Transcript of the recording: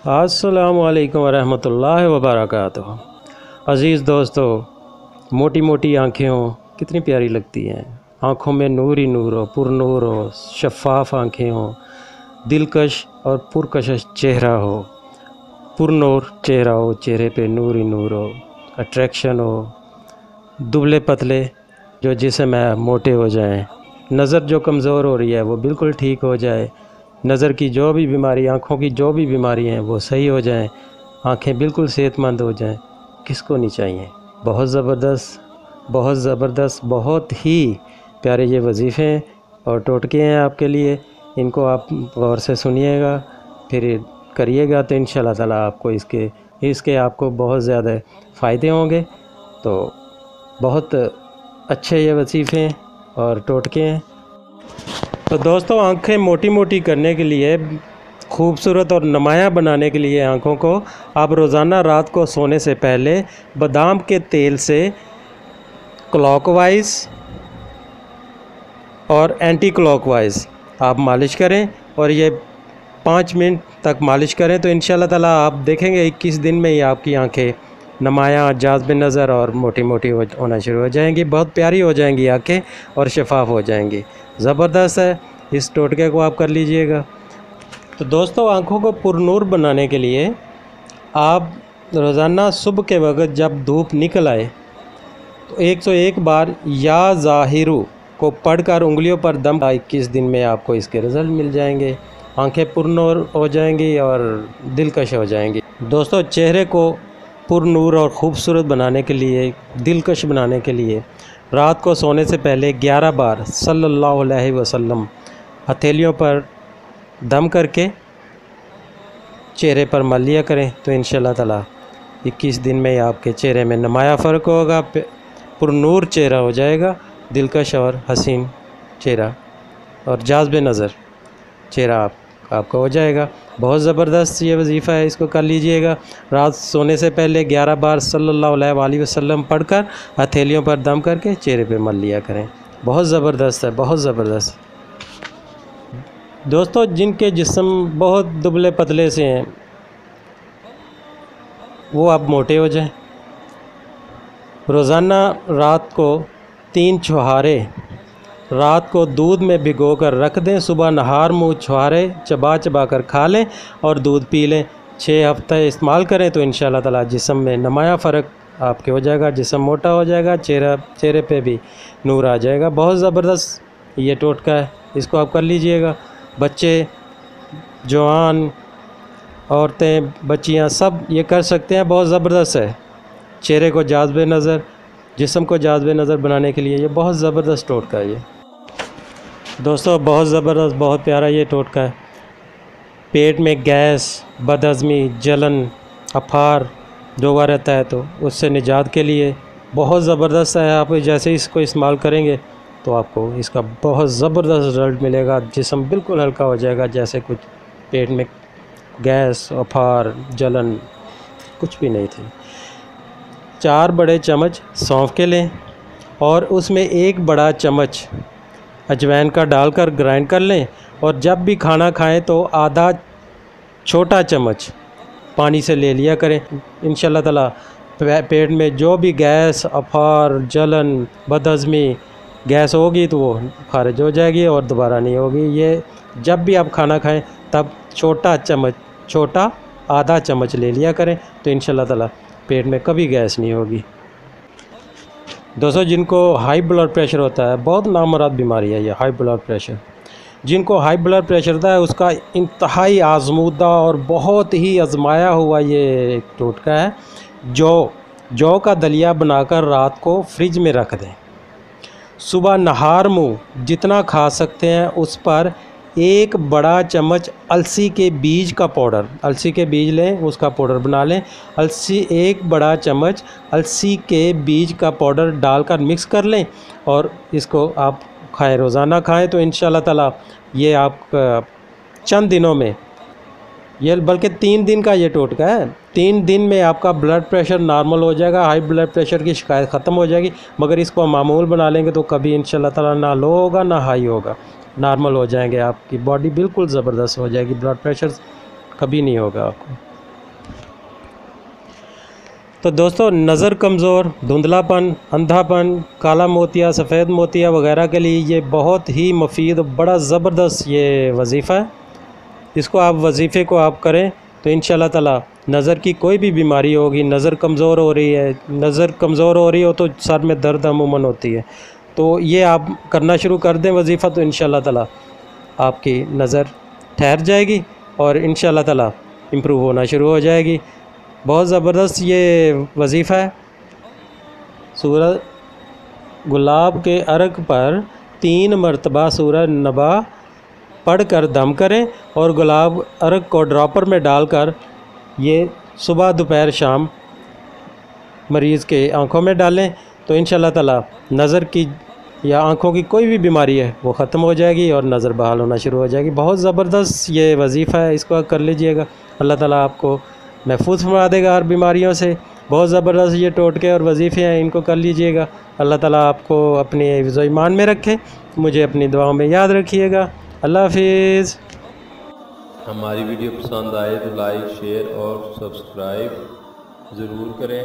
अस्सलामु अलैकुम वरहमतुल्लाहि वबरकातुहू। अज़ीज़ दोस्तों, मोटी मोटी आँखें हो कितनी प्यारी लगती हैं। आँखों में नूर ही नूर हो, पुरनूर हो, शफ़ाफ़ आँखें हो, दिलकश और पुरकशिश चेहरा हो, पुरनूर चेहरा हो, चेहरे पे नूर ही नूर हो, अट्रैक्शन हो, दुबले पतले जो जिस्म है मोटे हो जाएं, नज़र जो कमज़ोर हो रही है वो बिल्कुल ठीक हो जाए, नज़र की जो भी बीमारी, आँखों की जो भी बीमारी हैं वो सही हो जाएं, आँखें बिल्कुल सेहतमंद हो जाएं। किसको नहीं चाहिए। बहुत ज़बरदस्त, बहुत ज़बरदस्त, बहुत ही प्यारे ये वजीफ़े हैं और टोटके हैं आपके लिए। इनको आप गौर से सुनिएगा, फिर करिएगा तो इंशाअल्लाह ताला आपको इसके आपको बहुत ज़्यादा फ़ायदे होंगे। तो बहुत अच्छे ये वजीफ़े हैं और टोटके हैं। तो दोस्तों, आँखें मोटी मोटी करने के लिए, खूबसूरत और नुमायाँ बनाने के लिए आँखों को आप रोज़ाना रात को सोने से पहले बादाम के तेल से क्लॉकवाइज़ और एंटी क्लॉकवाइज़ आप मालिश करें और ये 5 मिनट तक मालिश करें तो इंशाअल्लाह ताला आप देखेंगे 21 दिन में ही आपकी आँखें नुमायाँ, जाज़्ब नज़र और मोटी मोटी होना शुरू हो जाएंगी। बहुत प्यारी हो जाएंगी आँखें और शफ़ाफ़ हो जाएंगी। ज़बरदस्त है, इस टोटके को आप कर लीजिएगा। तो दोस्तों, आँखों को पुरनूर बनाने के लिए आप रोज़ाना सुबह के वक्त जब धूप निकल आए तो 101 बार या ज़ाहिरू को पढ़कर उंगलियों पर दम 21 दिन में आपको इसके रिज़ल्ट मिल जाएंगे। आँखें पुरनूर हो जाएंगी और दिलकश हो जाएंगी। दोस्तों, चेहरे को पुरनूर और ख़ूबसूरत बनाने के लिए, दिलकश बनाने के लिए रात को सोने से पहले 11 बार सल्लल्लाहु अलैहि वसल्लम हथेलियों पर दम करके चेहरे पर मल लिया करें तो इंशाअल्लाह ताला 21 दिन में आपके चेहरे में नुमाया फ़र्क होगा, पुरनूर चेहरा हो जाएगा, दिलकश और हसीन चेहरा और जाज़्ब नज़र चेहरा आपका हो जाएगा। बहुत ज़बरदस्त ये वजीफ़ा है, इसको कर लीजिएगा। रात सोने से पहले 11 बार सल्लल्लाहु अलैहि वसल्लम पढ़कर हथेलियों पर दम करके चेहरे पे मल लिया करें। बहुत ज़बरदस्त है, बहुत ज़बरदस्त। दोस्तों, जिनके जिस्म बहुत दुबले पतले से हैं वो अब मोटे हो जाएं। रोज़ाना रात को 3 छुहारे रात को दूध में भिगोकर रख दें, सुबह नहार मुँह छुहारे चबा चबा कर खा लें और दूध पी लें। 6 हफ्ते इस्तेमाल करें तो इंशाअल्लाह ताला जिस्म में नुमाया फ़र्क आपके हो जाएगा, जिस्म मोटा हो जाएगा, चेहरे पे भी नूर आ जाएगा। बहुत ज़बरदस्त ये टोटका है, इसको आप कर लीजिएगा। बच्चे, जवान, औरतें, बच्चियां सब ये कर सकते हैं। बहुत ज़बरदस्त है। चेहरे को जाज़्ब नज़र, जिस्म को जाज़्ब नज़र बनाने के लिए ये बहुत ज़बरदस्त टोटका है। ये दोस्तों, बहुत ज़बरदस्त, बहुत प्यारा ये टोटका है। पेट में गैस, बदहज़मी, जलन, अफार जो हुआ रहता है तो उससे निजात के लिए बहुत ज़बरदस्त है। आप जैसे इसको इस्तेमाल करेंगे तो आपको इसका बहुत ज़बरदस्त रिज़ल्ट मिलेगा। जिस्म बिल्कुल हल्का हो जाएगा, जैसे कुछ पेट में गैस, अफार, जलन कुछ भी नहीं थी। 4 बड़े चम्मच सौंफ के लें और उसमें 1 बड़ा चम्मच अजवाइन का डालकर ग्राइंड कर लें और जब भी खाना खाएं तो आधा छोटा चम्मच पानी से ले लिया करें। इंशाअल्लाह ताला पेट में जो भी गैस, अफार, जलन, बदहज़मी, गैस होगी तो वो खारिज हो जाएगी और दोबारा नहीं होगी। ये जब भी आप खाना खाएं तब छोटा आधा चम्मच ले लिया करें तो इंशाअल्लाह ताला पेट में कभी गैस नहीं होगी। दोस्तों, जिनको हाई ब्लड प्रेशर होता है, बहुत नामुराद बीमारी है ये हाई ब्लड प्रेशर। जिनको हाई ब्लड प्रेशर होता है उसका इंतहाई आजमूदा और बहुत ही आजमाया हुआ ये एक टोटका है। जौ का दलिया बनाकर रात को फ्रिज में रख दें। सुबह नहार मुँह जितना खा सकते हैं उस पर 1 बड़ा चम्मच अलसी के बीज का पाउडर, अलसी के बीज लें, उसका पाउडर बना लें। 1 बड़ा चम्मच अलसी के बीज का पाउडर डालकर मिक्स कर लें और इसको आप खाएं, रोज़ाना खाएं तो इंशाअल्लाह ताला ये आप चंद दिनों में ये बल्कि 3 दिन का ये टोटका है। 3 दिन में आपका ब्लड प्रेशर नॉर्मल हो जाएगा, हाई ब्लड प्रेशर की शिकायत ख़त्म हो जाएगी। मगर इसको मामूल बना लेंगे तो कभी इंशाल्लाह ताला ना लो होगा ना हाई होगा, नॉर्मल हो जाएंगे, आपकी बॉडी बिल्कुल ज़बरदस्त हो जाएगी, ब्लड प्रेशर कभी नहीं होगा आपको। तो दोस्तों, नज़र कमज़ोर, धुंधलापन, अंधापन, काला मोतिया, सफ़ेद मोतिया वगैरह के लिए ये बहुत ही मुफीद, बड़ा ज़बरदस्त ये वजीफ़ा है। इसको आप वजीफ़े को आप करें तो इंशाल्लाह ताला नज़र की कोई भी बीमारी होगी, नज़र कमज़ोर हो रही है, नज़र कमज़ोर हो रही हो तो सर में दर्द अमूमन होती है, तो ये आप करना शुरू कर दें वजीफ़ा, तो इंशाल्लाह ताला आपकी नज़र ठहर जाएगी और इंशाल्लाह ताला इम्प्रूव होना शुरू हो जाएगी। बहुत ज़बरदस्त ये वजीफ़ा है। सूरज गुलाब के अर्क पर 3 मरतबा सूरज नबा पढ़कर दम करें और गुलाब अर्क को ड्रॉपर में डालकर ये सुबह दोपहर शाम मरीज़ के आँखों में डालें, तो इंशाल्लाह ताला नज़र की या आँखों की कोई भी बीमारी है वो ख़त्म हो जाएगी और नज़र बहाल होना शुरू हो जाएगी। बहुत ज़बरदस्त ये वजीफ़ा है, इसको कर लीजिएगा, अल्लाह ताला आपको महफूज फरमा देगा हर बीमारियों से। बहुत ज़बरदस्त ये टोटके और वजीफ़े हैं, इनको कर लीजिएगा। अल्लाह ताला आपको अपने हिफ्ज़ व ईमान में रखे। मुझे अपनी दुआओं में याद रखिएगा। अल्लाह हाफिज़। हमारी वीडियो पसंद आए तो लाइक, शेयर और सब्सक्राइब ज़रूर करें।